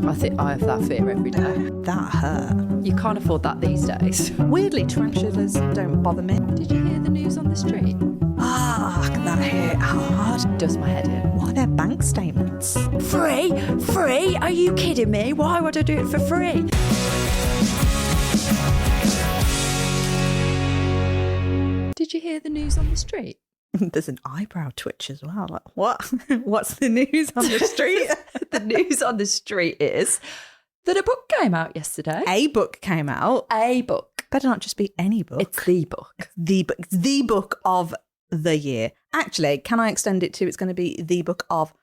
I think I have that fear every day. That hurt. You can't afford that these days. Weirdly, tarantulas don't bother me. Did you hear the news on the street? That hit hard. Does my head in. What are their bank statements? Free? Free? Are you kidding me? Why would I do it for free? Did you hear the news on the street? There's an eyebrow twitch as well. Like, what? What's the news on the street? The news on the street is that a book came out yesterday. A book came out. A book. Better not just be any book. It's the book. The book of the year. Actually, can I extend it to it's going to be the book of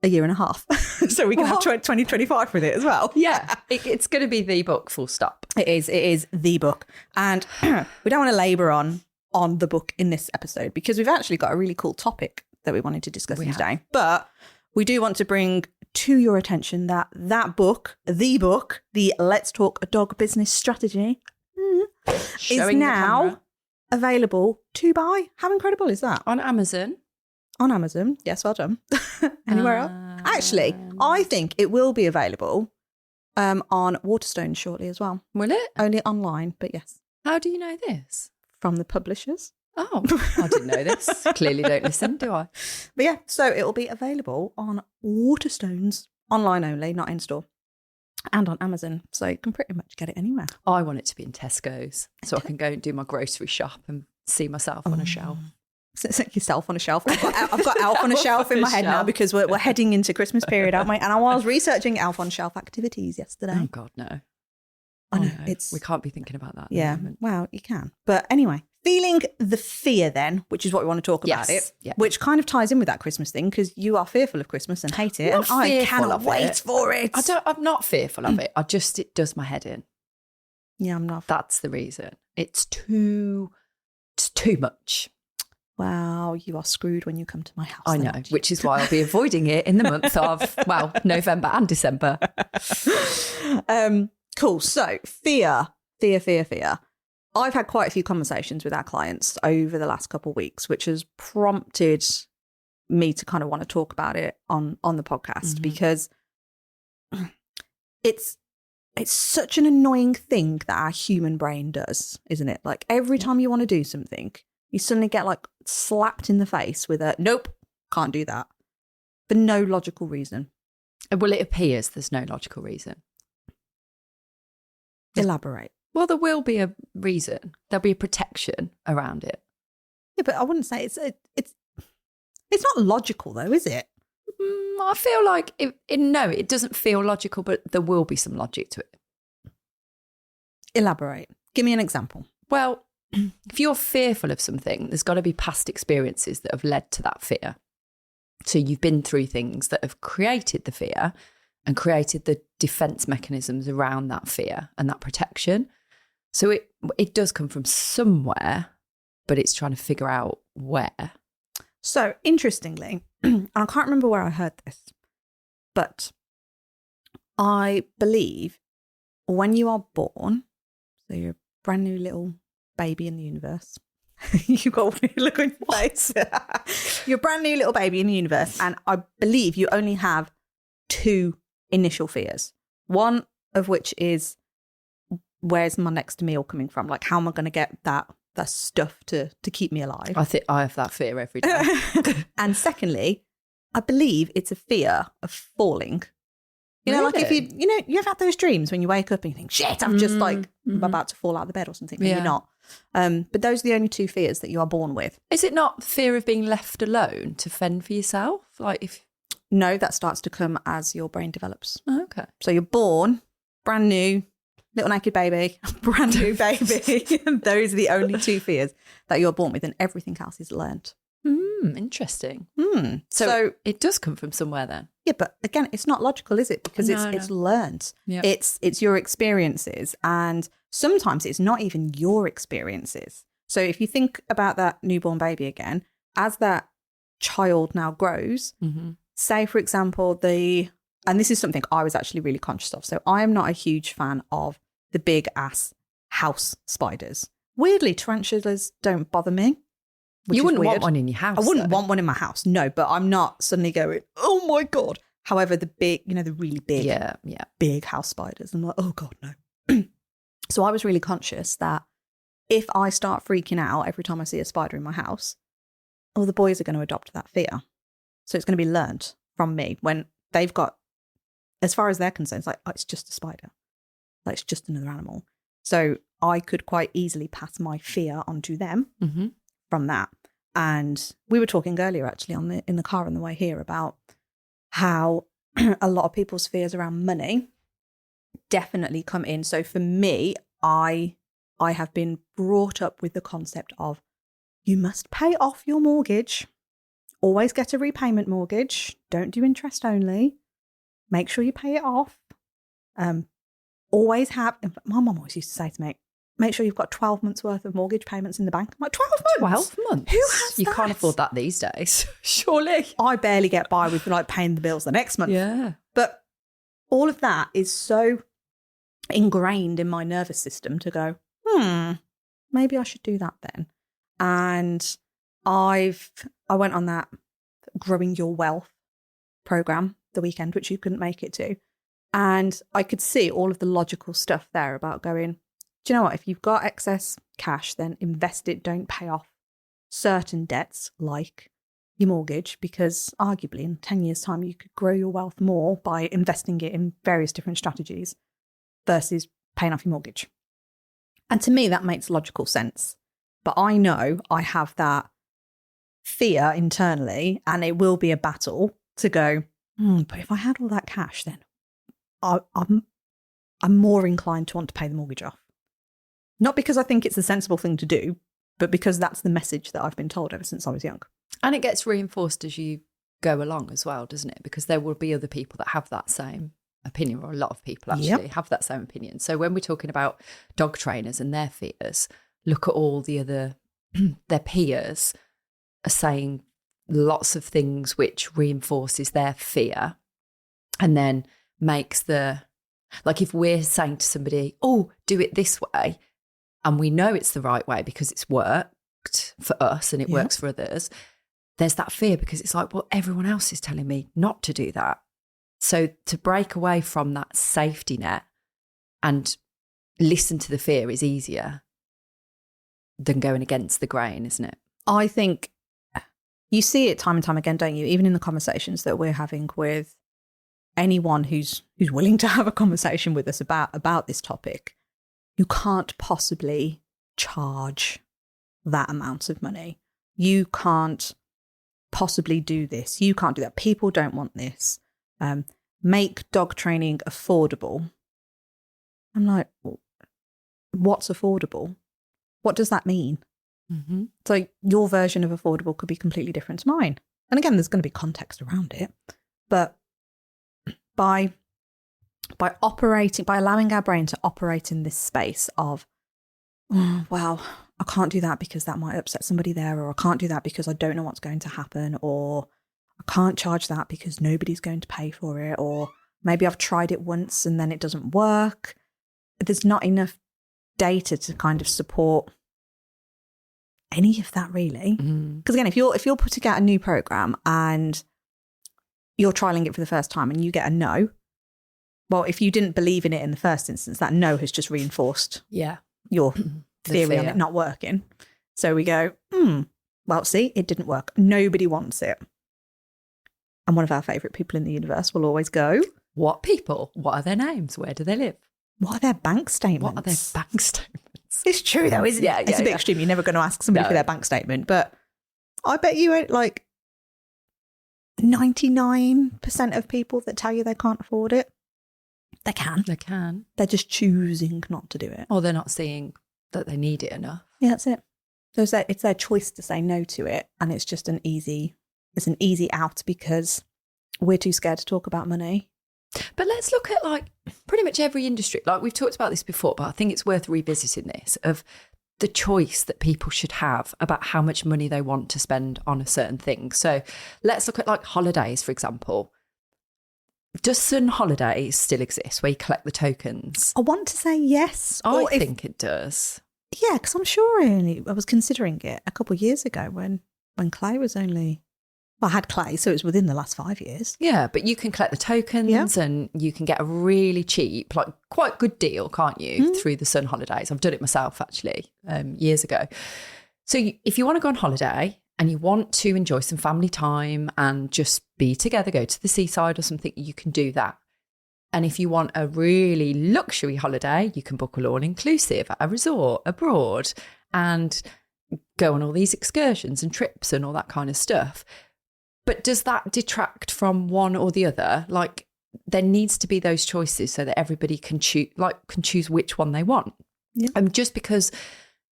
a year and a half? So we can have 2025 with it as well. Yeah, it's going to be the book, full stop. It is the book. And we don't want to labour on the book in this episode because we've actually got a really cool topic that we wanted to discuss today. But we do want to bring to your attention that book, the Let's Talk a Dog Business Strategy, is now available to buy. How incredible is that? On Amazon. On Amazon. Yes, well done. Anywhere else? Actually, I think it will be available on Waterstones shortly as well. Will it? Only online, but yes. How do you know this? From the publishers. Oh, I didn't know this. Clearly don't listen, do I? But yeah, so it will be available on Waterstones, online only, not in store, and on Amazon. So you can pretty much get it anywhere. I want it to be in Tesco's so I can go and do my grocery shop and see myself on a shelf. So yourself on a shelf. I've got Elf on a shelf in my head now because we're heading into Christmas period, aren't we? And I was researching Elf on shelf activities yesterday. Oh God, no. I know, we can't be thinking about that. Yeah, well, you can. But anyway, feeling the fear then, which is what we want to talk about which kind of ties in with that Christmas thing because you are fearful of Christmas and hate it. And I cannot wait for it. I'm not fearful of it. It does my head in. Yeah, I'm not. That's the reason. It's too much. Wow, you are screwed when you come to my house. I know, which is why I'll be avoiding it in the month of, November and December. Cool. So fear. I've had quite a few conversations with our clients over the last couple of weeks, which has prompted me to kind of want to talk about it on the podcast because it's such an annoying thing that our human brain does, isn't it? Like every time you want to do something, you suddenly get like slapped in the face with a nope, can't do that for no logical reason. Well, it appears there's no logical reason. Elaborate. Well, there will be a reason. There'll be a protection around it. Yeah, but I wouldn't say it's not logical though, is it? I feel like it doesn't feel logical, but there will be some logic to it. Elaborate. Give me an example. Well, if you're fearful of something, there's got to be past experiences that have led to that fear. So you've been through things that have created the fear and created the defense mechanisms around that fear and that protection. So it does come from somewhere, but it's trying to figure out where. So interestingly, and I can't remember where I heard this, but I believe when you are born, so you're a brand new little baby in the universe. You've got a weird look on your face. You're a brand new little baby in the universe. And I believe you only have two initial fears. One of which is, where's my next meal coming from? Like, how am I going to get that stuff to keep me alive? I think I have that fear every day. And secondly, I believe it's a fear of falling. You know, like if you ever had those dreams when you wake up and you think, shit, I'm just I'm about to fall out of the bed or something. And you're not. But those are the only two fears that you are born with. Is it not fear of being left alone to fend for yourself? No, that starts to come as your brain develops. Oh, okay. So you're born, brand new, little naked baby, brand new baby. And those are the only two fears that you're born with, and everything else is learnt. Interesting. So it does come from somewhere then. Yeah, but again, it's not logical, is it? Because it's learnt. Yep. It's your experiences, and sometimes it's not even your experiences. So if you think about that newborn baby again, as that child now grows, say for example, and this is something I was actually really conscious of. So I am not a huge fan of the big ass house spiders. Weirdly, tarantulas don't bother me. You wouldn't want one in your house. I wouldn't want one in my house, no, but I'm not suddenly going, oh my God. However, the big, the really big, big house spiders, I'm like, oh God, no. So I was really conscious that if I start freaking out every time I see a spider in my house, the boys are going to adopt that fear. So it's going to be learned from me when they've got, as far as they're concerned, it's like, oh, it's just a spider. Like, it's just another animal. So I could quite easily pass my fear onto them from that. And we were talking earlier, actually, in the car on the way here about how a lot of people's fears around money definitely come in. So for me, I have been brought up with the concept of you must pay off your mortgage. Always get a repayment mortgage. Don't do interest only. Make sure you pay it off. Always have, my mum always used to say to me, make sure you've got 12 months worth of mortgage payments in the bank. I'm like, 12 months? 12 months? Who has You that? can't afford that these days, surely. I barely get by with like paying the bills the next month. Yeah. But all of that is so ingrained in my nervous system to go, maybe I should do that then. And I went on that Growing Your Wealth program the weekend, which you couldn't make it to. And I could see all of the logical stuff there about going, do you know what? If you've got excess cash, then invest it. Don't pay off certain debts like your mortgage, because arguably in 10 years' time, you could grow your wealth more by investing it in various different strategies versus paying off your mortgage. And to me, that makes logical sense. But I know I have that fear internally, and it will be a battle to go, but if I had all that cash, then I'm more inclined to want to pay the mortgage off. Not because I think it's the sensible thing to do, but because that's the message that I've been told ever since I was young. And it gets reinforced as you go along as well, doesn't it? Because there will be other people that have that same opinion, or a lot of people actually have that same opinion. So when we're talking about dog trainers and their fears, look at all the other, their peers are saying lots of things which reinforces their fear, and then makes like if we're saying to somebody, oh, do it this way, and we know it's the right way because it's worked for us and it works for others, there's that fear because it's like, well, everyone else is telling me not to do that. So to break away from that safety net and listen to the fear is easier than going against the grain, isn't it? I think you see it time and time again, don't you? Even in the conversations that we're having with anyone who's willing to have a conversation with us about this topic, you can't possibly charge that amount of money. You can't possibly do this. You can't do that. People don't want this. Make dog training affordable. I'm like, what's affordable? What does that mean? Mm-hmm. So your version of affordable could be completely different to mine. And again, there's going to be context around it. But by allowing our brain to operate in this space of, oh, well, I can't do that because that might upset somebody there, or I can't do that because I don't know what's going to happen, or I can't charge that because nobody's going to pay for it, or maybe I've tried it once and then it doesn't work. There's not enough data to kind of support any of that, really. Because again, if you're putting out a new program and you're trialing it for the first time and you get a no, well, if you didn't believe in it in the first instance, that no has just reinforced your theory on it not working. So we go, well, see, it didn't work. Nobody wants it. And one of our favourite people in the universe will always go, what people? What are their names? Where do they live? What are their bank statements? What are their bank statements? It's true though, isn't it? It's a bit extreme. You're never going to ask somebody for their bank statement. But I bet you ain't like 99% of people that tell you they can't afford it, they can. They can. They're just choosing not to do it. Or they're not seeing that they need it enough. Yeah, that's it. So it's their choice to say no to it. And it's just an easy out because we're too scared to talk about money. But let's look at like pretty much every industry. Like we've talked about this before, but I think it's worth revisiting this of the choice that people should have about how much money they want to spend on a certain thing. So let's look at like holidays, for example. Does Sun Holidays still exist where you collect the tokens? I want to say yes. I think it does. Yeah, because I'm sure I was considering it a couple of years ago when Clay was only, I had clay, so it was within the last 5 years. Yeah, but you can collect the tokens and you can get a really cheap, like quite good deal, can't you, through the Sun holidays. I've done it myself, actually, years ago. So if you want to go on holiday and you want to enjoy some family time and just be together, go to the seaside or something, you can do that. And if you want a really luxury holiday, you can book all inclusive at a resort abroad and go on all these excursions and trips and all that kind of stuff. But does that detract from one or the other? Like, there needs to be those choices so that everybody can choose which one they want. Yeah. And just because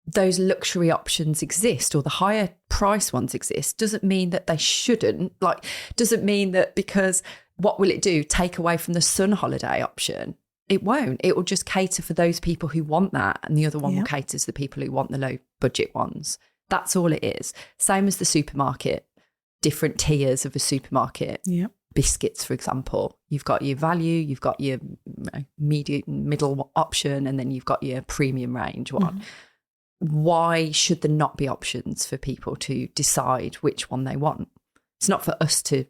those luxury options exist or the higher price ones exist doesn't mean that they shouldn't. Like, doesn't mean that because what will it do? Take away from the Sun holiday option? It won't. It will just cater for those people who want that, and the other one will cater to the people who want the low budget ones. That's all it is. Same as the supermarket. Different tiers of a supermarket. Yeah. Biscuits, for example. You've got your value, you've got your middle option, and then you've got your premium range one. Why should there not be options for people to decide which one they want? It's not for us to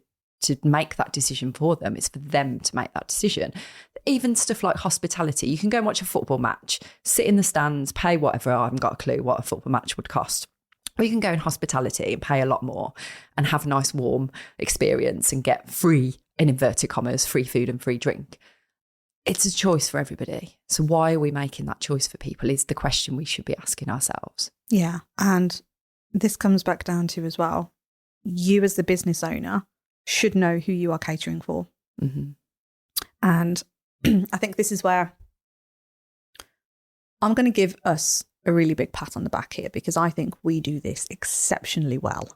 make that decision for them. It's for them to make that decision. Even stuff like hospitality. You can go and watch a football match, sit in the stands, pay whatever. I haven't got a clue what a football match would cost. Or you can go in hospitality and pay a lot more and have a nice warm experience and get free, in inverted commas, free food and free drink. It's a choice for everybody. So why are we making that choice for people is the question we should be asking ourselves. Yeah. And this comes back down to as well, you as the business owner should know who you are catering for. And I think this is where I'm going to give us a really big pat on the back here, because I think we do this exceptionally well.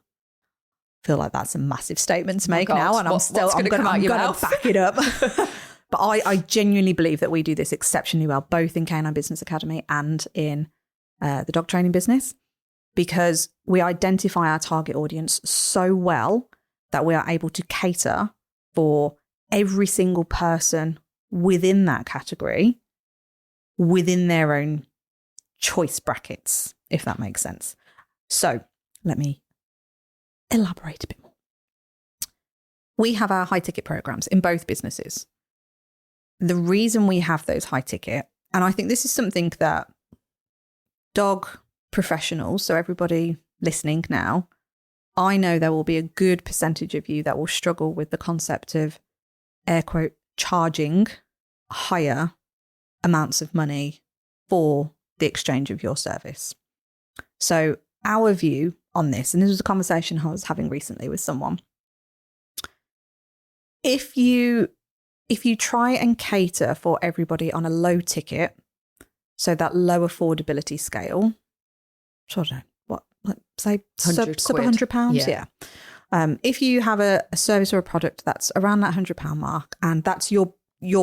I feel like that's a massive statement to make now, and I'm going to back it up. But I genuinely believe that we do this exceptionally well, both in K9 Business Academy and in the dog training business, because we identify our target audience so well that we are able to cater for every single person within that category, within their own choice brackets, if that makes sense. So let me elaborate a bit more. We have our high ticket programs in both businesses. The reason we have those high ticket, and I think this is something that dog professionals, so everybody listening now, I know there will be a good percentage of you that will struggle with the concept of, air quote, charging higher amounts of money for the exchange of your service. So our view on this, and this was a conversation I was having recently with someone, if you try and cater for everybody on a low ticket, so that low affordability scale, so I don't know, what, like say sub £100, yeah. If you have a service or a product that's around that £100 mark, and that's your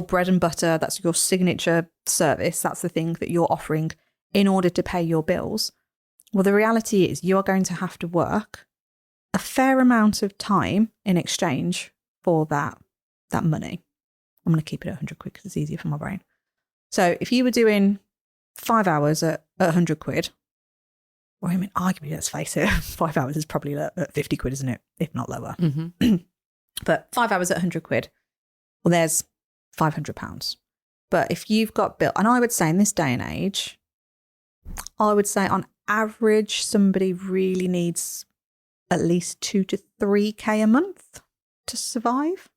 bread and butter, that's your signature service, that's the thing that you're offering in order to pay your bills, well, the reality is you are going to have to work a fair amount of time in exchange for that money. I'm going to keep it at 100 quid because it's easier for my brain. So if you were doing 5 hours at 100 quid, well, I mean, arguably, let's face it, 5 hours is probably at 50 quid, isn't it? If not lower. But 5 hours at 100 quid, well, there's £500. But if you've got bill, and I would say in this day and age, I would say on average, somebody really needs at least 2 to 3K a month to survive.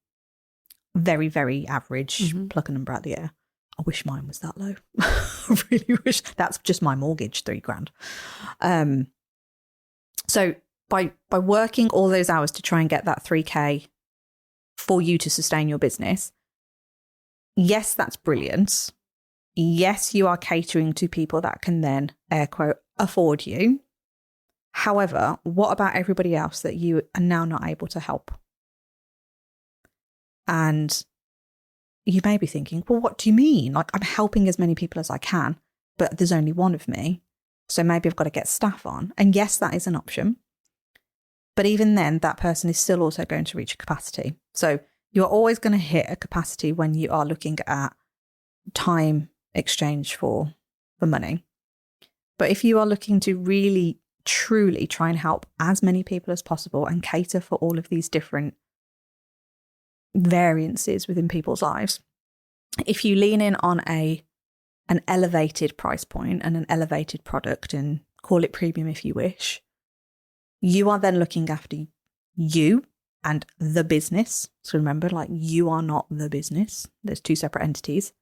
Very, very average, pluck a number out of the air. I wish mine was that low. I really wish. That's just my mortgage, £3,000. So by working all those hours to try and get that 3K for you to sustain your business, yes, that's brilliant. Yes, you are catering to people that can then, air quote, afford you. However, what about everybody else that you are now not able to help? And you may be thinking, well, what do you mean? Like, I'm helping as many people as I can, but there's only one of me. So maybe I've got to get staff on. And yes, that is an option. But even then, that person is still also going to reach a capacity. So you're always going to hit a capacity when you are looking at time exchange for money. But if you are looking to really truly try and help as many people as possible and cater for all of these different variances within people's lives. If you lean in on an elevated price point and an elevated product, and call it premium if you wish, you are then looking after you and the business. So remember, like, you are not the business. There's two separate entities.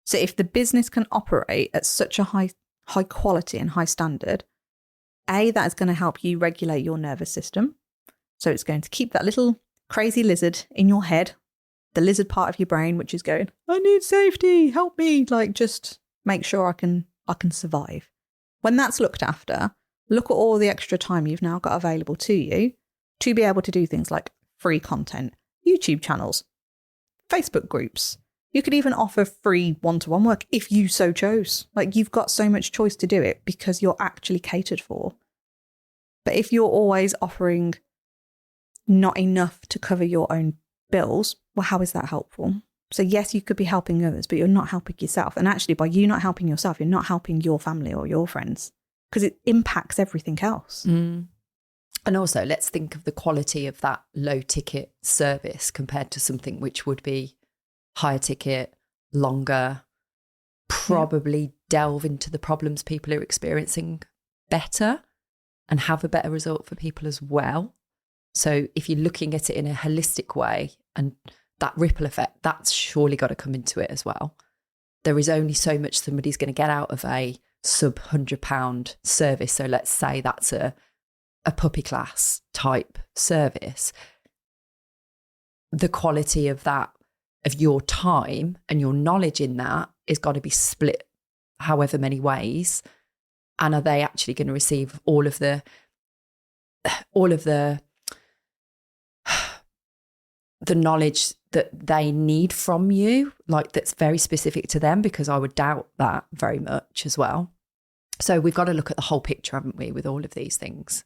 So if the business can operate at such a high quality and high standard, that is going to help you regulate your nervous system. So it's going to keep that little crazy lizard in your head, the lizard part of your brain, which is going, I need safety, help me, like, just make sure I can survive. When that's looked after, look at all the extra time you've now got available to you to be able to do things like free content, YouTube channels, Facebook groups. You could even offer free one-to-one work if you so chose. Like, you've got so much choice to do it because you're actually catered for. But if you're always offering not enough to cover your own bills, well, how is that helpful? So yes, you could be helping others, but you're not helping yourself. And actually, by you not helping yourself, you're not helping your family or your friends, because it impacts everything else. Mm. And also, let's think of the quality of that low ticket service compared to something which would be higher ticket, longer, probably delve into the problems people are experiencing better and have a better result for people as well. So if you're looking at it in a holistic way, and that ripple effect, that's surely got to come into it as well. There is only so much somebody's going to get out of a sub £100 service. So let's say that's a puppy class type service. The quality of that, of your time and your knowledge in that, is got to be split however many ways. And are they actually going to receive all of the knowledge that they need from you, like, that's very specific to them? Because I would doubt that very much as well. So we've got to look at the whole picture, haven't we, with all of these things?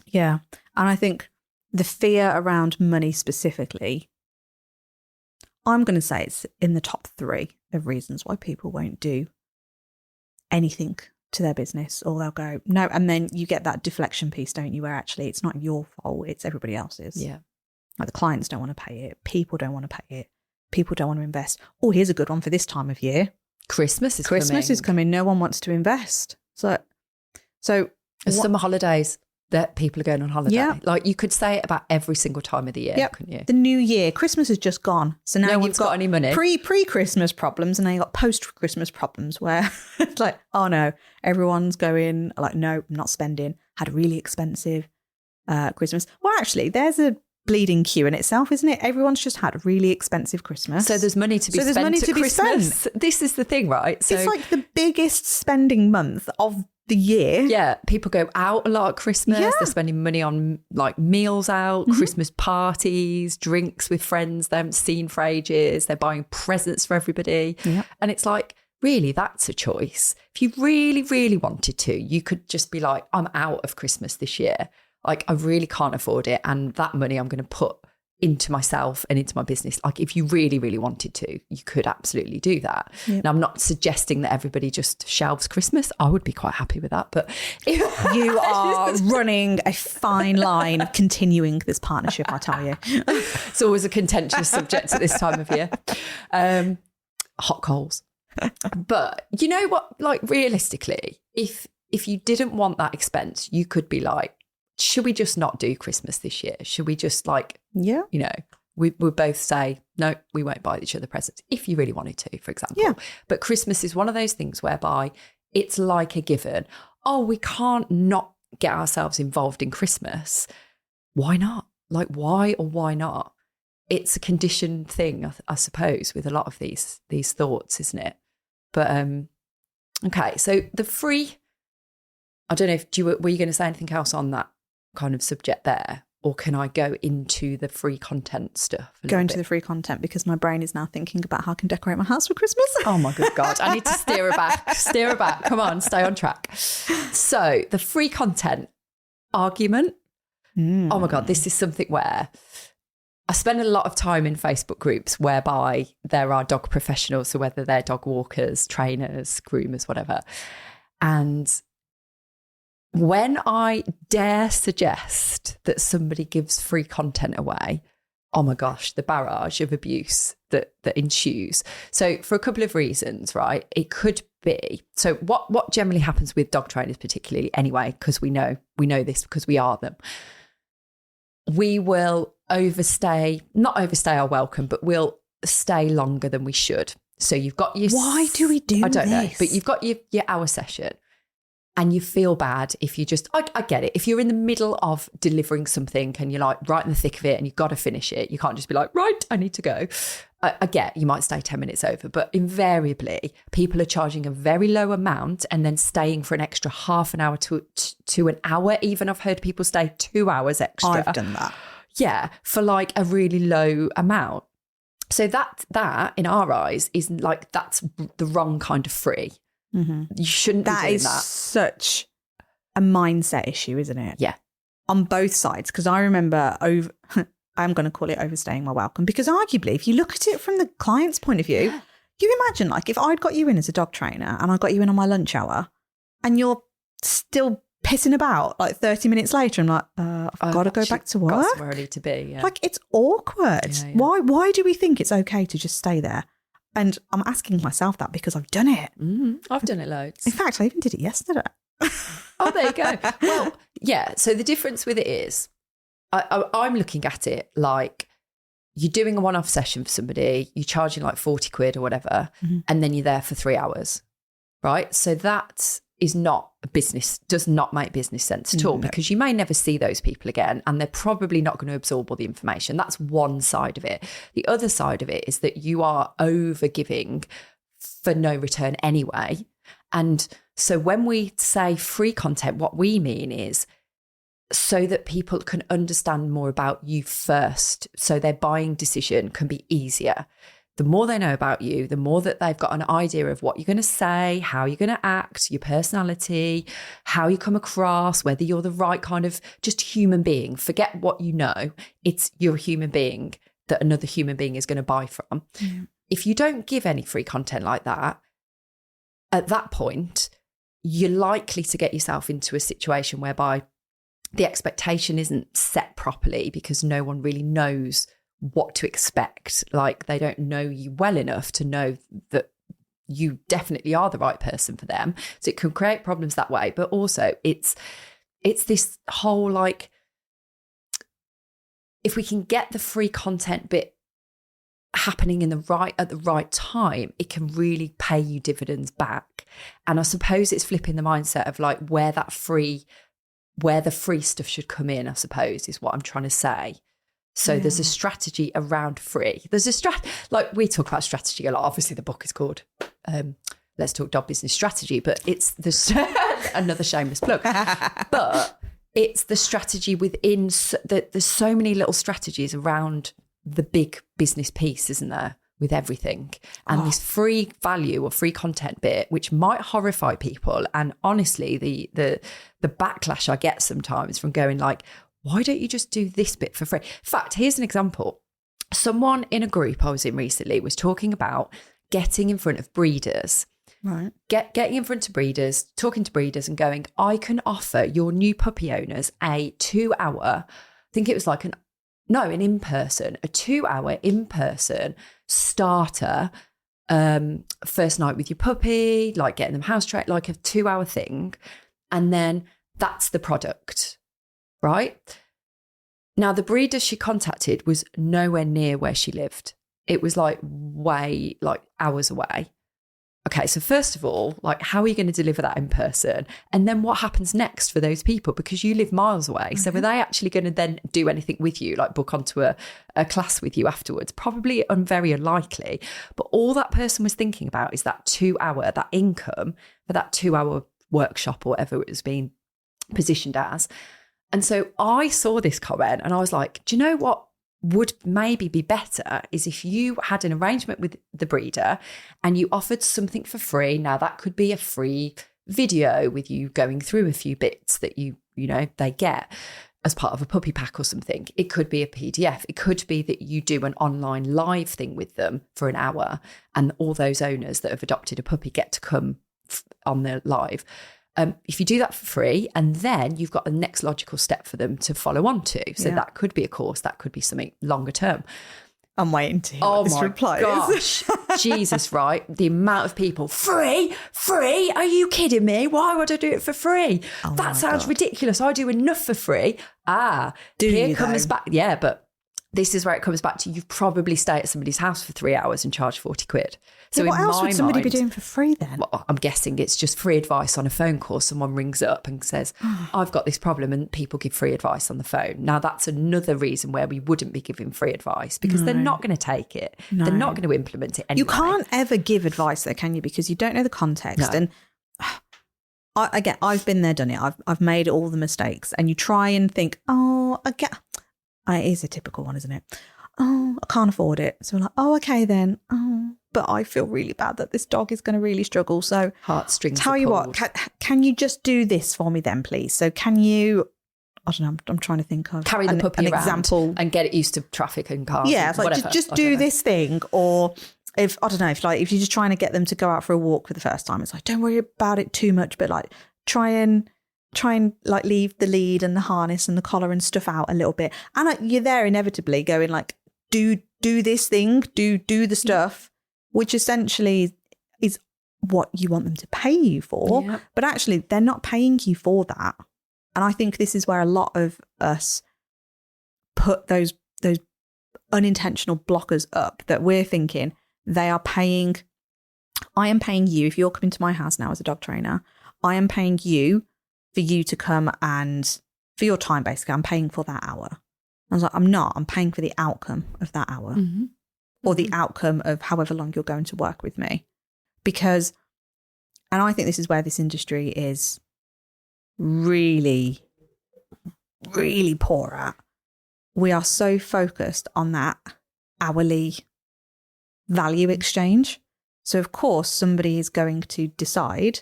Yeah. And I think the fear around money specifically, I'm going to say it's in the top 3 of reasons why people won't do anything to their business, or they'll go, no. And then you get that deflection piece, don't you, where actually it's not your fault, it's everybody else's. Yeah. Like, the clients don't want to pay it. People don't want to pay it. People don't want to invest. Oh, here's a good one for this time of year. Christmas is coming. No one wants to invest. So summer holidays, that people are going on holiday. Yeah. Like, you could say it about every single time of the year, couldn't you? The new year, Christmas is just gone. So now no you've one's got any money. Pre-Christmas problems, and now you've got post-Christmas problems where it's like, oh no, everyone's going like, no, I'm not spending. Had a really expensive Christmas. Well, actually, there's a bleeding queue in itself, isn't it? Everyone's just had a really expensive Christmas. So there's money to be spent at Christmas. This is the thing, right? So it's like the biggest spending month of the year. Yeah, people go out a lot at Christmas. Yeah. They're spending money on like meals out, Christmas parties, drinks with friends they haven't seen for ages. They're buying presents for everybody. Yeah. And it's like, really, that's a choice. If you really, really wanted to, you could just be like, I'm out of Christmas this year. Like, I really can't afford it. And that money I'm going to put into myself and into my business. Like, if you really, really wanted to, you could absolutely do that. Yep. Now, I'm not suggesting that everybody just shelves Christmas. I would be quite happy with that. But you are running a fine line of continuing this partnership, I tell you. It's always a contentious subject at this time of year. Hot coals. But you know what? Like, realistically, if you didn't want that expense, you could be like, should we just not do Christmas this year? Should we just we both say, no, we won't buy each other presents, if you really wanted to, for example. Yeah. But Christmas is one of those things whereby it's like a given. Oh, we can't not get ourselves involved in Christmas. Why not? Like, why or why not? It's a conditioned thing, I suppose, with a lot of these thoughts, isn't it? But, okay, so the free, I don't know, were you going to say anything else on that kind of subject there, or can I go into the free content stuff? Go into the free content, because my brain is now thinking about how I can decorate my house for Christmas. Oh my good God, I need to steer her back. Come on, stay on track. So the free content argument. Oh my God, this is something where I spend a lot of time in Facebook groups whereby there are dog professionals, so whether they're dog walkers, trainers, groomers, whatever. And when I dare suggest that somebody gives free content away, oh my gosh, the barrage of abuse that ensues. So for a couple of reasons, right? It could be, so what generally happens with dog trainers particularly anyway, because we know this because we are them. We will not overstay our welcome, but we'll stay longer than we should. So you've got your... Why do we do this? I don't know, but you've got your hour session. And you feel bad if you just, I get it. If you're in the middle of delivering something and you're like right in the thick of it and you've got to finish it, you can't just be like, right, I need to go. I get you might stay 10 minutes over, but invariably people are charging a very low amount and then staying for an extra half an hour to an hour. Even I've heard people stay 2 hours extra. I've done that. Yeah, for like a really low amount. So that in our eyes is like, that's the wrong kind of free. Mm-hmm. You shouldn't be doing that. That is such a mindset issue, isn't it? Yeah. On both sides. Because I remember I'm going to call it overstaying my welcome, because arguably, if you look at it from the client's point of view, you imagine like if I'd got you in as a dog trainer and I got you in on my lunch hour and you're still pissing about like 30 minutes later, I'm like, I've got to go back to work. Got somewhere I need to be. Yeah. Like it's awkward. Yeah. Why do we think it's okay to just stay there? And I'm asking myself that because I've done it. I've done it loads. In fact, I even did it yesterday. Oh, there you go. Well, yeah. So the difference with it is I'm looking at it like you're doing a one-off session for somebody, you're charging like 40 quid or whatever, and then you're there for 3 hours, right? So that is not a business, does not make business sense at all, because you may never see those people again and they're probably not going to absorb all the information. That's one side of it. The other side of it is that you are over giving for no return anyway. And so when we say free content, what we mean is so that people can understand more about you first, so their buying decision can be easier. The more they know about you, the more that they've got an idea of what you're going to say, how you're going to act, your personality, how you come across, whether you're the right kind of just human being. Forget what you know. It's you're a human being that another human being is going to buy from. Yeah. If you don't give any free content like that, at that point, you're likely to get yourself into a situation whereby the expectation isn't set properly because no one really knows what to expect. Like they don't know you well enough to know that you definitely are the right person for them. So it can create problems that way. But also it's this whole like, if we can get the free content bit happening at the right time, it can really pay you dividends back. And I suppose it's flipping the mindset of like where the free stuff should come in, I suppose, is what I'm trying to say. So there's a strategy around free. There's like we talk about strategy a lot. Obviously the book is called Let's Talk Dog Business Strategy, but it's another shameless plug. But it's the strategy within there's so many little strategies around the big business piece, isn't there? With everything. And this free value or free content bit, which might horrify people. And honestly, the backlash I get sometimes from going like, why don't you just do this bit for free? In fact, here's an example. Someone in a group I was in recently was talking about getting in front of breeders. Right. Getting in front of breeders, talking to breeders and going, I can offer your new puppy owners a 2-hour, I think it was like an in-person, a 2-hour in-person starter first night with your puppy, like getting them house trained, like a 2-hour thing. And then that's the product, right? Now, the breeder she contacted was nowhere near where she lived. It was like way, like hours away. Okay, so first of all, like, how are you going to deliver that in person? And then what happens next for those people? Because you live miles away. Mm-hmm. So are they actually going to then do anything with you, like book onto a class with you afterwards? Probably very unlikely. But all that person was thinking about is that 2-hour, that income for that 2-hour workshop or whatever it was being positioned as. And so I saw this comment and I was like, do you know what would maybe be better is if you had an arrangement with the breeder and you offered something for free. Now that could be a free video with you going through a few bits that you know, they get as part of a puppy pack or something. It could be a PDF. It could be that you do an online live thing with them for an hour and all those owners that have adopted a puppy get to come on the live. If you do that for free, and then you've got the next logical step for them to follow on to. So that could be a course, that could be something longer term. I'm waiting to hear what this reply is. Gosh, Jesus, right? The amount of people, free? Are you kidding me? Why would I do it for free? That sounds ridiculous. I do enough for free. Here comes back. Yeah, but this is where it comes back to, you've probably stayed at somebody's house for 3 hours and charged 40 quid. So what else would somebody be doing for free then? Well, I'm guessing it's just free advice on a phone call. Someone rings up and says, I've got this problem, and people give free advice on the phone. Now, that's another reason where we wouldn't be giving free advice, because they're not going to take it. No. They're not going to implement it anyway. You can't ever give advice though, can you? Because you don't know the context. No. And I've been there, done it. I've made all the mistakes, and you try and think, it is a typical one, isn't it? I can't afford it. So we're like, okay then. But I feel really bad that this dog is going to really struggle. So heartstrings. Tell you what, can you just do this for me then, please? So can you, I don't know, I'm trying to think of carry the puppy an around example and get it used to traffic and cars. Yeah, it's like just do this thing. Or if you're just trying to get them to go out for a walk for the first time, it's like, don't worry about it too much, but like try and like leave the lead and the harness and the collar and stuff out a little bit. And you're there inevitably going like, do this thing, do the stuff, which essentially is what you want them to pay you for. Yep. But actually, they're not paying you for that. And I think this is where a lot of us put those unintentional blockers up, that we're thinking I am paying you, if you're coming to my house now as a dog trainer, I am paying you for you to come and for your time, basically. I'm paying for that hour. I was like, I'm not. I'm paying for the outcome of that hour, or the outcome of however long you're going to work with me. Because, and I think this is where this industry is really, really poor at. We are so focused on that hourly value exchange. So, of course, somebody is going to decide,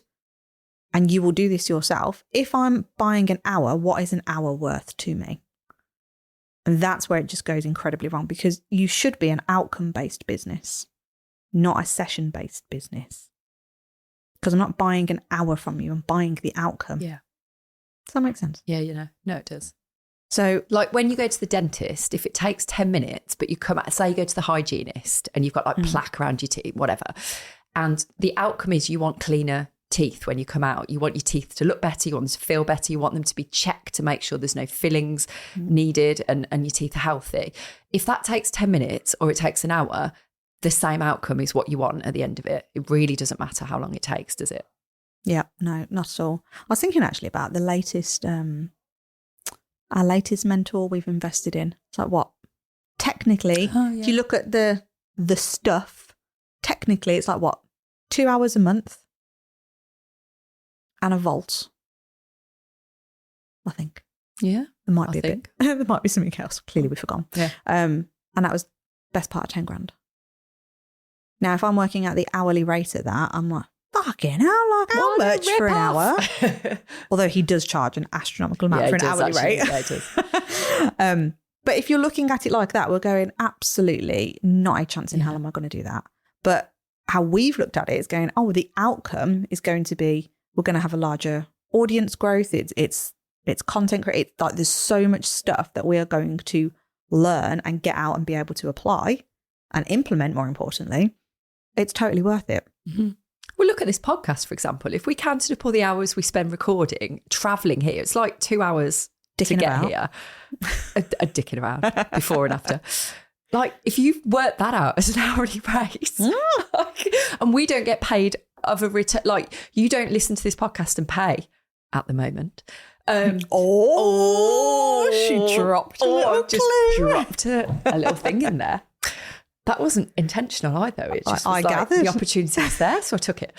and you will do this yourself, if I'm buying an hour, what is an hour worth to me? And that's where it just goes incredibly wrong, because you should be an outcome-based business, not a session-based business. Because I'm not buying an hour from you, I'm buying the outcome. Yeah. Does that make sense? Yeah, no, it does. So, like when you go to the dentist, if it takes 10 minutes, but you come out, say you go to the hygienist and you've got like plaque around your teeth, whatever, and the outcome is you want cleaner teeth when you come out. You want your teeth to look better, you want them to feel better, you want them to be checked to make sure there's no fillings needed and your teeth are healthy. If that takes 10 minutes or it takes an hour, the same outcome is what you want at the end of it. It really doesn't matter how long it takes, does it? Yeah, no, not at all. I was thinking actually about the latest, our latest mentor we've invested in. It's like what? Technically, if you look at the stuff, technically it's like what? 2 hours a month? And a vault, I think. Yeah, there might be a bit. There might be something else. Clearly, we've forgotten. Yeah. And that was best part of 10 grand. Now, if I'm working at the hourly rate at that, I'm like, fucking hell, like how much for an hour? Although he does charge an astronomical amount for an hourly rate. Yeah, it does. But if you're looking at it like that, we're going, absolutely not a chance in hell am I going to do that. But how we've looked at it is going, the outcome is going to be, we're going to have a larger audience growth. It's content creation. Like there's so much stuff that we are going to learn and get out and be able to apply and implement. More importantly, it's totally worth it. Mm-hmm. Well, look at this podcast, for example. If we counted up all the hours we spend recording, travelling here, it's like 2 hours to get here. A dicking around before and after. Like if you work that out as an hourly rate, and we don't get paid of a return, like you don't listen to this podcast and pay at the moment. She dropped a little just dropped a little thing in there. That wasn't intentional either. It just was gathered the opportunity was there, so I took it.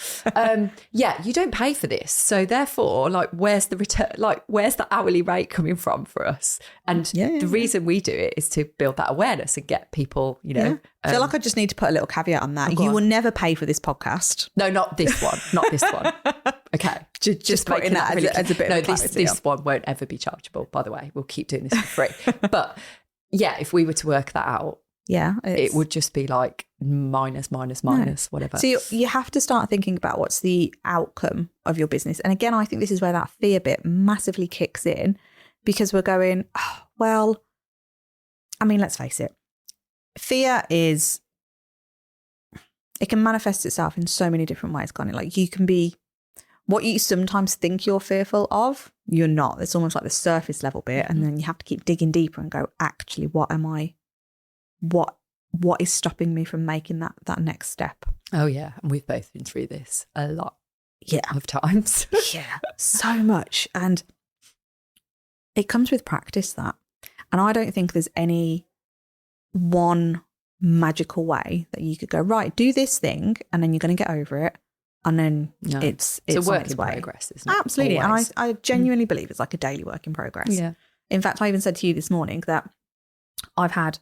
You don't pay for this, so therefore, like, where's the return? Like, where's the hourly rate coming from for us? And the reason we do it is to build that awareness and get people, you know. I feel like I just need to put a little caveat on that. You will never pay for this podcast. No, not this one. Not this one. Okay, just putting that really as a bit. No, this one won't ever be chargeable. By the way, we'll keep doing this for free. But yeah, if we were to work that out. Yeah. It would just be like minus, whatever. So you have to start thinking about what's the outcome of your business. And again, I think this is where that fear bit massively kicks in, because we're going, oh, well, I mean, let's face it. Fear is, it can manifest itself in so many different ways, can't it? Like you can be, what you sometimes think you're fearful of, you're not. It's almost like the surface level bit. And then you have to keep digging deeper and go, actually, what am I? What is stopping me from making that next step? Oh yeah, and we've both been through this a lot of times. Yeah, so much. And it comes with practice, that. And I don't think there's any one magical way that you could go, right, do this thing and then you're going to get over it. And then it's a work in progress, isn't it? Absolutely. Always. And I genuinely believe it's like a daily work in progress. Yeah. In fact, I even said to you this morning that I've had,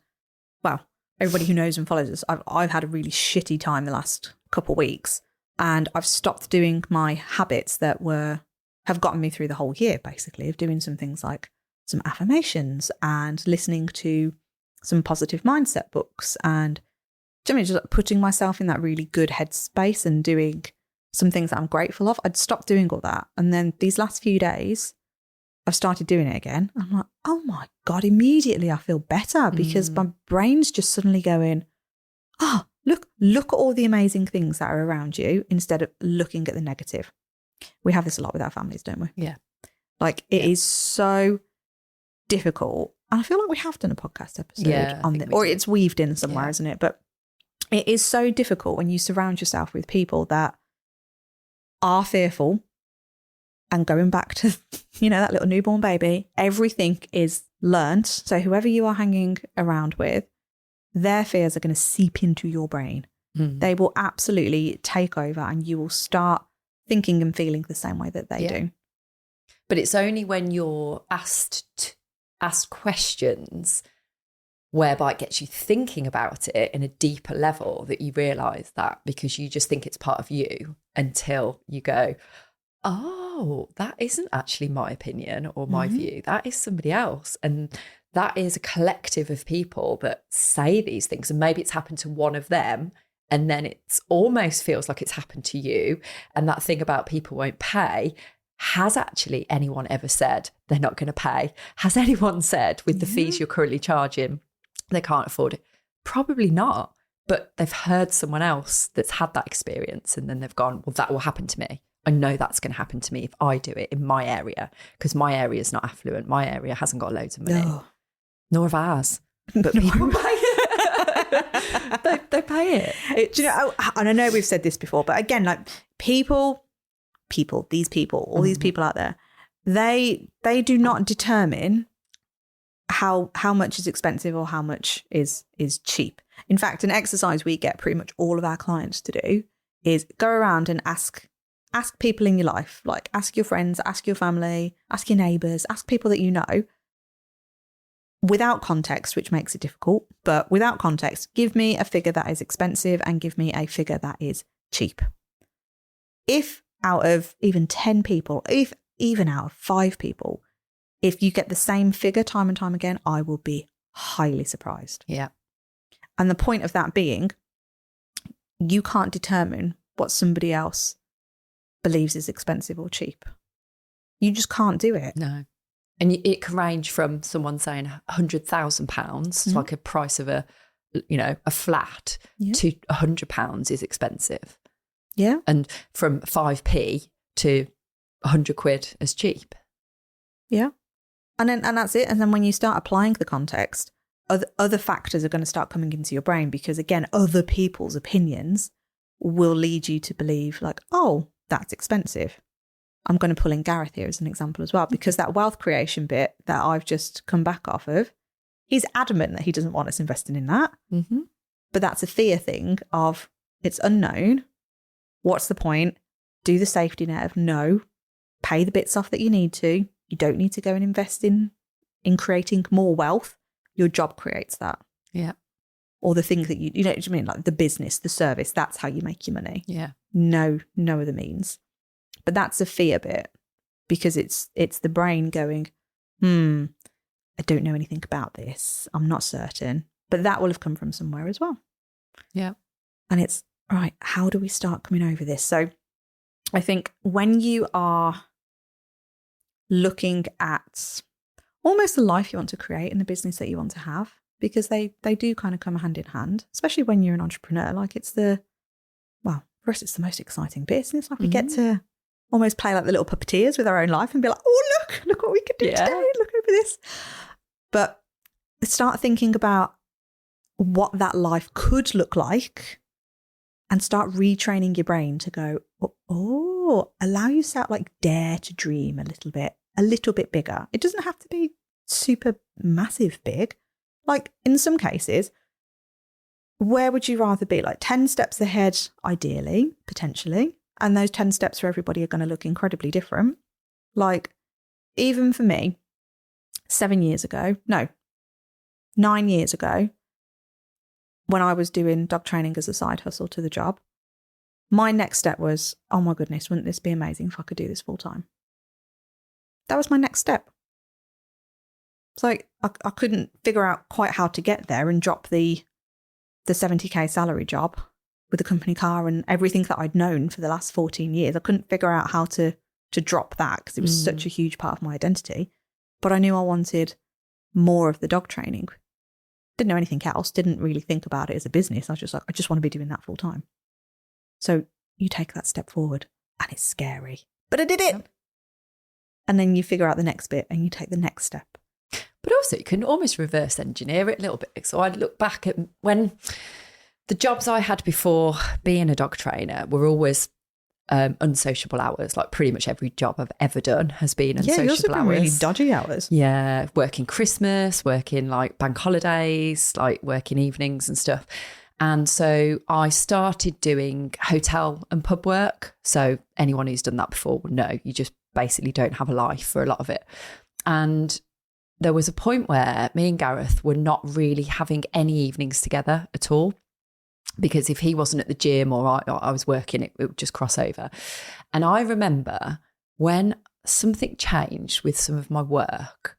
well, everybody who knows and follows us, I've had a really shitty time the last couple of weeks, and I've stopped doing my habits that have gotten me through the whole year, basically, of doing some things like some affirmations and listening to some positive mindset books, and just putting myself in that really good headspace and doing some things that I'm grateful of. I'd stopped doing all that, and then these last few days I've started doing it again. I'm like, oh my God, immediately I feel better, because my brain's just suddenly going, oh, look at all the amazing things that are around you, instead of looking at the negative. We have this a lot with our families, don't we? Yeah. Like it is so difficult. And I feel like we have done a podcast episode on this, or it's weaved in somewhere, isn't it? But it is so difficult when you surround yourself with people that are fearful. And going back to, that little newborn baby, everything is learnt. So whoever you are hanging around with, their fears are going to seep into your brain. They will absolutely take over, and you will start thinking and feeling the same way that they do. But it's only when you're asked questions whereby it gets you thinking about it in a deeper level that you realise that, because you just think it's part of you until you go, oh, that isn't actually my opinion or my view. That is somebody else. And that is a collective of people that say these things. And maybe it's happened to one of them, and then it almost feels like it's happened to you. And that thing about people won't pay, has actually anyone ever said they're not going to pay? Has anyone said with the fees you're currently charging, they can't afford it? Probably not. But they've heard someone else that's had that experience, and then they've gone, well, that will happen to me. I know that's going to happen to me if I do it in my area, because my area is not affluent. My area hasn't got loads of money, nor have ours. But people pay it. they pay it. Do you know? And I know we've said this before, but again, like these people, all these people out there, they do not determine how much is expensive or how much is cheap. In fact, an exercise we get pretty much all of our clients to do is go around and ask people in your life, like ask your friends, ask your family, ask your neighbours, ask people that you know, without context, which makes it difficult, but without context, give me a figure that is expensive and give me a figure that is cheap. If out of even 10 people, if even out of 5 people, if you get the same figure time and time again, I will be highly surprised. Yeah. And the point of that being, you can't determine what somebody else believes is expensive or cheap. You just can't do it. No. And it can range from someone saying £100,000, like a price of a flat, to £100 is expensive. Yeah. And from 5p to 100 quid is cheap. Yeah. And that's it. And then when you start applying the context, other factors are going to start coming into your brain, because again, other people's opinions will lead you to believe like, oh, that's expensive. I'm going to pull in Gareth here as an example as well, because that wealth creation bit that I've just come back off of, he's adamant that he doesn't want us investing in that. Mm-hmm. But that's a fear thing of, it's unknown. What's the point? Do the safety net of no, pay the bits off that you need to. You don't need to go and invest in creating more wealth. Your job creates that. Yeah. Or the thing that you know what I mean? Like the business, the service, that's how you make your money. Yeah. No other means. But that's a fear bit, because it's the brain going, I don't know anything about this. I'm not certain. But that will have come from somewhere as well. Yeah. And it's, right, how do we start coming over this? So I think when you are looking at almost the life you want to create and the business that you want to have, because they do kind of come hand in hand, especially when you're an entrepreneur. Like for us, it's the most exciting bit. And it's like we get to almost play like the little puppeteers with our own life and be like, oh, look what we can do today. Look over this. But start thinking about what that life could look like and start retraining your brain to go, allow yourself, like, dare to dream a little bit bigger. It doesn't have to be super massive big. Like, in some cases, where would you rather be? Like 10 steps ahead, ideally, potentially. And those 10 steps for everybody are going to look incredibly different. Like, even for me, 9 years ago, when I was doing dog training as a side hustle to the job, my next step was, oh my goodness, wouldn't this be amazing if I could do this full time? That was my next step. It's like I couldn't figure out quite how to get there and drop the 70k salary job with a company car and everything that I'd known for the last 14 years. I couldn't figure out how to drop that because it was such a huge part of my identity. But I knew I wanted more of the dog training. Didn't know anything else, didn't really think about it as a business. I was just like, I just want to be doing that full time. So you take that step forward and it's scary, but I did it. Yep. And then you figure out the next bit and you take the next step. But also you can almost reverse engineer it a little bit. So I'd look back at when the jobs I had before being a dog trainer were always unsociable hours. Like pretty much every job I've ever done has been unsociable yours have been hours. Really dodgy hours. Yeah, working Christmas, working like bank holidays, like working evenings and stuff. And so I started doing hotel and pub work. So anyone who's done that before will know you just basically don't have a life for a lot of it. And there was a point where me and Gareth were not really having any evenings together at all, because if he wasn't at the gym or I was working, it would just cross over. And I remember when something changed with some of my work,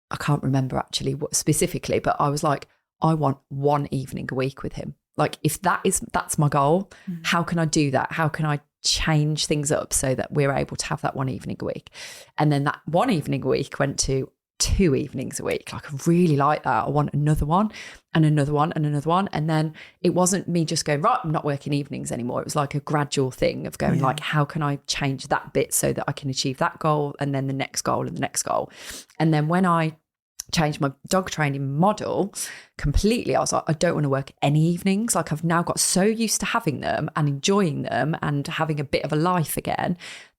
I can't remember actually what specifically, but I was like, I want one evening a week with him. Like if that's my goal, how can I do that? How can I change things up so that we're able to have that one evening a week? And then that one evening a week went to 2 evenings a week. Like I really like that. I want another one and another one and another one. And then it wasn't me just going, right, I'm not working evenings anymore. It was like a gradual thing of going like, how can I change that bit so that I can achieve that goal and then the next goal and the next goal. And then when I changed my dog training model completely, I was like, I don't want to work any evenings. Like I've now got so used to having them and enjoying them and having a bit of a life again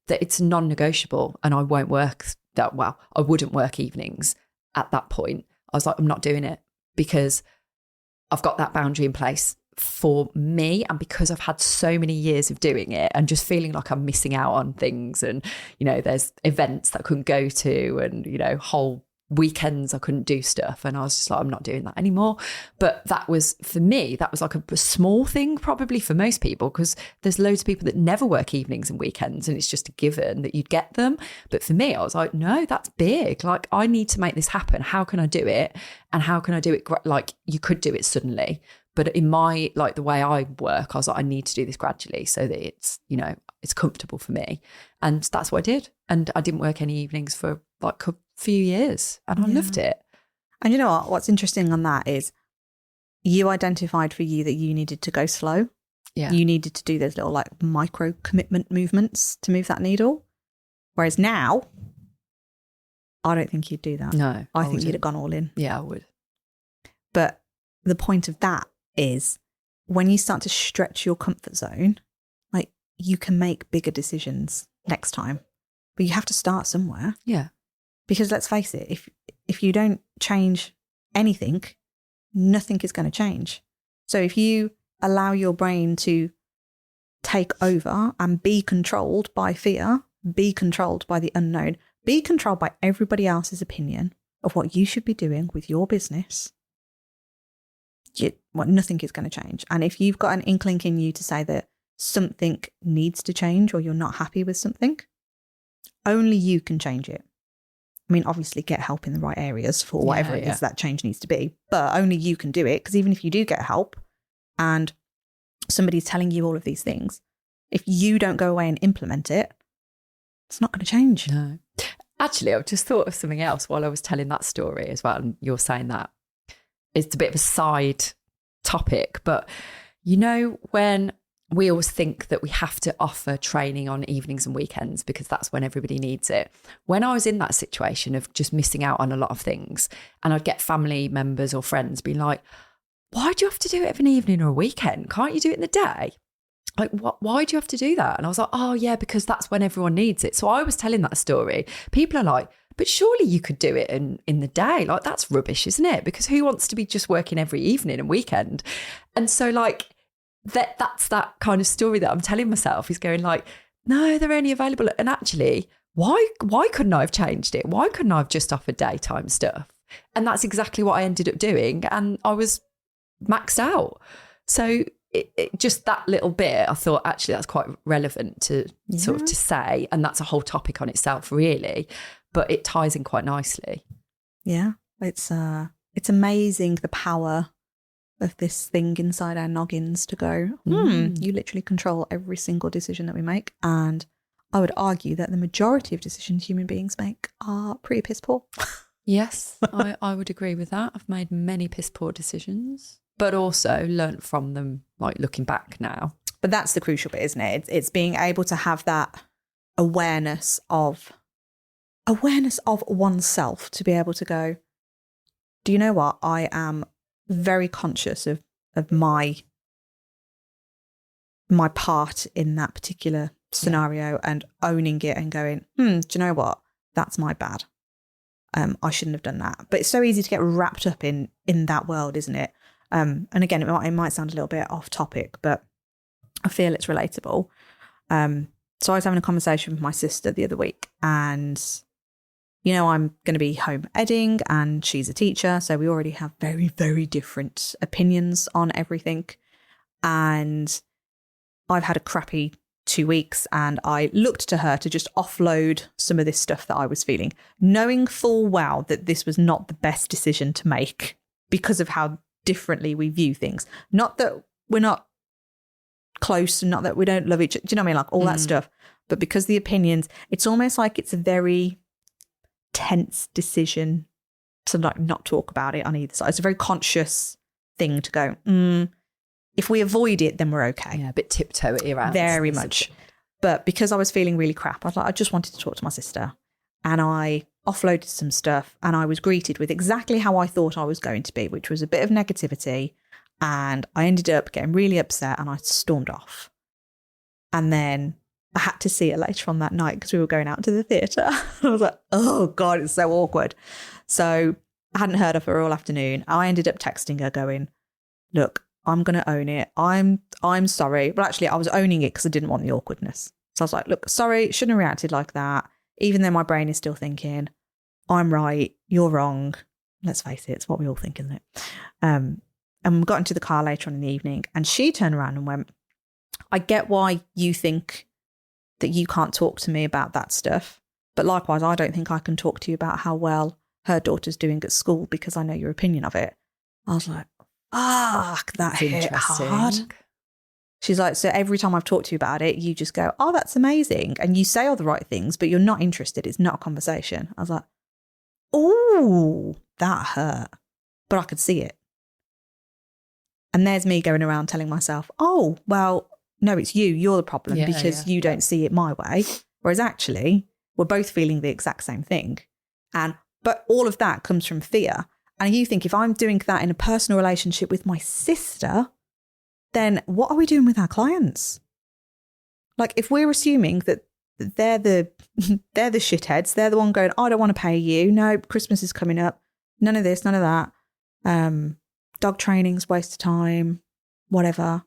that it's non-negotiable, and I won't work that well. I wouldn't work evenings at that point. I was like, I'm not doing it because I've got that boundary in place for me, and because I've had so many years of doing it and just feeling like I'm missing out on things, and you know, there's events that I couldn't go to, and you know, whole weekends I couldn't do stuff, and I was just like, I'm not doing that anymore. But that was, for me, that was like a small thing probably for most people, because there's loads of people that never work evenings and weekends and it's just a given that you'd get them. But for me, I was like, no, that's big. Like I need to make this happen. How can I do it? And how can I do it? Like you could do it suddenly, but in my, like the way I work, I was like, I need to do this gradually so that it's, you know, it's comfortable for me. And that's what I did. And I didn't work any evenings for like a few years, and I loved it. And you know what? What's interesting on that is you identified for you that you needed to go slow. Yeah. You needed to do those little like micro commitment movements to move that needle. Whereas now, I don't think you'd do that. No. I think you'd have gone all in. Yeah, I would. But the point of that is when you start to stretch your comfort zone, like you can make bigger decisions next time. But you have to start somewhere. Yeah. Because let's face it, if you don't change anything, nothing is going to change. So if you allow your brain to take over and be controlled by fear, be controlled by the unknown, be controlled by everybody else's opinion of what you should be doing with your business, nothing is going to change. And if you've got an inkling in you to say that something needs to change or you're not happy with something, only you can change it. I mean, obviously get help in the right areas for whatever it is that change needs to be, but only you can do it. Because even if you do get help and somebody's telling you all of these things, if you don't go away and implement it, it's not going to change. No. Actually, I've just thought of something else while I was telling that story as well. And you're saying that it's a bit of a side topic, but you know, when we always think that we have to offer training on evenings and weekends because that's when everybody needs it. When I was in that situation of just missing out on a lot of things, and I'd get family members or friends being like, why do you have to do it of an evening or a weekend? Can't you do it in the day? Like, why do you have to do that? And I was like, oh yeah, because that's when everyone needs it. So I was telling that story. People are like, but surely you could do it in the day. Like, that's rubbish, isn't it? Because who wants to be just working every evening and weekend? And so like, that's that kind of story that I'm telling myself is going like, no, they're only available. And actually, why couldn't I have changed it? Why couldn't I have just offered daytime stuff? And that's exactly what I ended up doing. And I was maxed out. So it just that little bit, I thought actually that's quite relevant to sort of to say. And that's a whole topic on itself, really. But it ties in quite nicely. Yeah, it's amazing the power of this thing inside our noggins to go, you literally control every single decision that we make. And I would argue that the majority of decisions human beings make are pretty piss poor. Yes, I would agree with that. I've made many piss poor decisions, but also learnt from them, like looking back now. But that's the crucial bit, isn't it? It's being able to have that awareness of oneself, to be able to go, do you know what? I am very conscious of my part in that particular scenario and owning it and going, do you know what? That's my bad. I shouldn't have done that. But it's so easy to get wrapped up in that world, isn't it? And again, it might sound a little bit off topic, but I feel it's relatable. So I was having a conversation with my sister the other week, and you know, I'm going to be home editing and she's a teacher. So we already have very, very different opinions on everything. And I've had a crappy 2 weeks, and I looked to her to just offload some of this stuff that I was feeling, knowing full well that this was not the best decision to make because of how differently we view things. Not that we're not close and not that we don't love each other. Do you know what I mean? Like all that stuff. But because the opinions, it's almost like it's a very tense decision to like not talk about it on either side. It's a very conscious thing to go, if we avoid it, then we're okay. Yeah, a bit tiptoe around. Very much. But because I was feeling really crap, I was like, I just wanted to talk to my sister. And I offloaded some stuff, and I was greeted with exactly how I thought I was going to be, which was a bit of negativity. And I ended up getting really upset, and I stormed off. And then I had to see her later on that night because we were going out to the theatre. I was like, oh God, it's so awkward. So I hadn't heard of her all afternoon. I ended up texting her going, look, I'm going to own it. I'm sorry. But actually I was owning it because I didn't want the awkwardness. So I was like, look, sorry, shouldn't have reacted like that. Even though my brain is still thinking, I'm right, you're wrong. Let's face it, it's what we all think, isn't it? And we got into the car later on in the evening, and she turned around and went, I get why you think that you can't talk to me about that stuff. But likewise, I don't think I can talk to you about how well her daughter's doing at school because I know your opinion of it. I was like, fuck, that hit hard. She's like, so every time I've talked to you about it, you just go, oh, that's amazing. And you say all the right things, but you're not interested. It's not a conversation. I was like, oh, that hurt. But I could see it. And there's me going around telling myself, oh, well, no, it's you. You're the problem because you don't see it my way. Whereas actually, we're both feeling the exact same thing. But all of that comes from fear. And you think if I'm doing that in a personal relationship with my sister, then what are we doing with our clients? Like if we're assuming that they're the shitheads, they're the one going, I don't want to pay you. No, Christmas is coming up. None of this, none of that. Dog training's waste of time, whatever.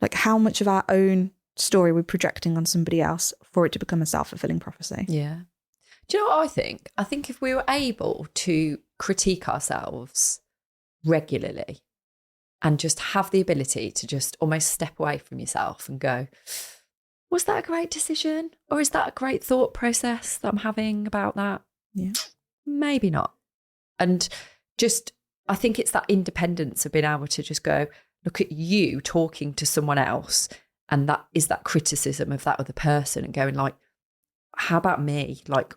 Like how much of our own story we're projecting on somebody else for it to become a self-fulfilling prophecy. Yeah. Do you know what I think? I think if we were able to critique ourselves regularly and just have the ability to just almost step away from yourself and go, was that a great decision? Or is that a great thought process that I'm having about that? Yeah. maybe not. And just, I think it's that independence of being able to just go, look at you talking to someone else, and that is that criticism of that other person, and going like, how about me? Like,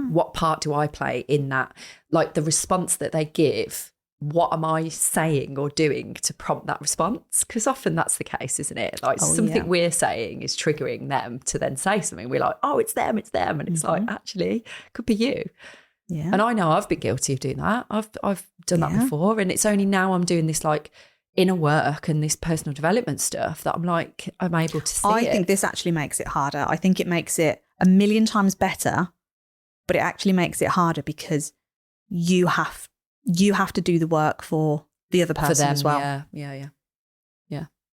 what part do I play in that? Like the response that they give, what am I saying or doing to prompt that response? Because often that's the case, isn't it? Like something we're saying is triggering them to then say something. We're like, oh, it's them. And it's like, actually, it could be you. Yeah. And I know I've been guilty of doing that. I've done that before. And it's only now I'm doing this like inner work and this personal development stuff that I'm like, I'm able to see I think this actually makes it harder. I think it makes it a million times better, but it actually makes it harder because you have to do the work for the other person as well. Yeah.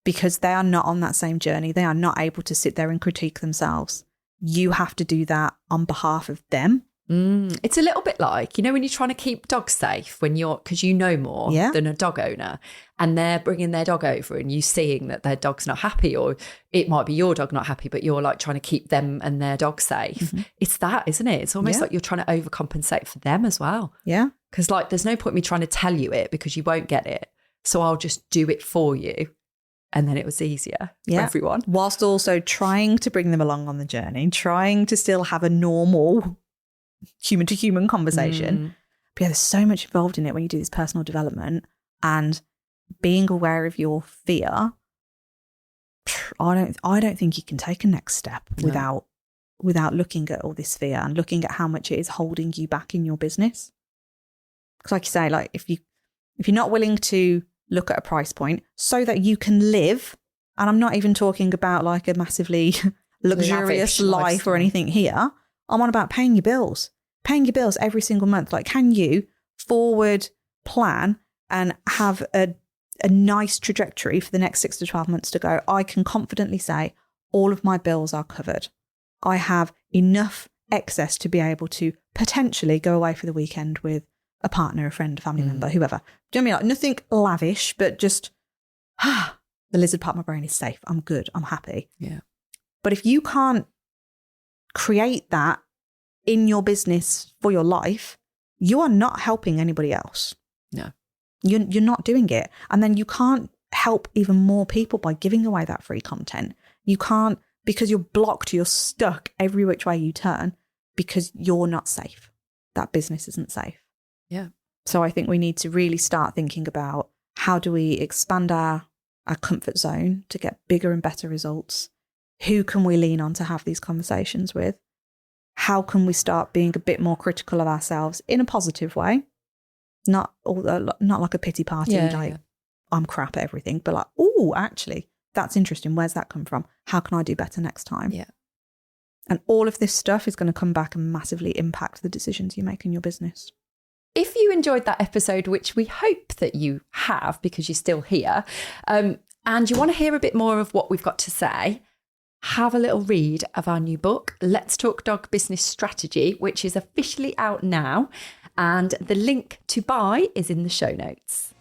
Because they are not on that same journey. They are not able to sit there and critique themselves. You have to do that on behalf of them. It's a little bit like, you know, when you're trying to keep dogs safe, because you know more than a dog owner, and they're bringing their dog over and you seeing that their dog's not happy, or it might be your dog not happy, but you're like trying to keep them and their dog safe. It's that, isn't it? It's almost like you're trying to overcompensate for them as well. Yeah. Because like there's no point me trying to tell you it because you won't get it. So I'll just do it for you. And then it was easier for everyone. Whilst also trying to bring them along on the journey, trying to still have a normal human to human conversation. But there's so much involved in it when you do this personal development, and being aware of your fear. I don't think you can take a next step without looking at all this fear and looking at how much it is holding you back in your business. Because like you say, like if you're not willing to look at a price point so that you can live, and I'm not even talking about like a massively luxurious life or anything here. I'm on about paying your bills every single month. Like, can you forward plan and have a nice trajectory for the next 6 to 12 months to go? I can confidently say all of my bills are covered. I have enough excess to be able to potentially go away for the weekend with a partner, a friend, a family member, whoever. Do you know what I mean? Like, nothing lavish, but just, the lizard part of my brain is safe. I'm good. I'm happy. Yeah. But if you can't create that in your business for your life, you are not helping anybody else. No. You're not doing it. And then you can't help even more people by giving away that free content. You can't, because you're blocked, you're stuck every which way you turn because you're not safe. That business isn't safe. Yeah. So I think we need to really start thinking about how do we expand our comfort zone to get bigger and better results? Who can we lean on to have these conversations with? How can we start being a bit more critical of ourselves in a positive way? Not like a pity party, I'm crap at everything, but like, oh, actually, that's interesting. Where's that come from? How can I do better next time? Yeah. And all of this stuff is going to come back and massively impact the decisions you make in your business. If you enjoyed that episode, which we hope that you have because you're still here, and you want to hear a bit more of what we've got to say, have a little read of our new book, Let's Talk Dog Business Strategy, which is officially out now. And the link to buy is in the show notes.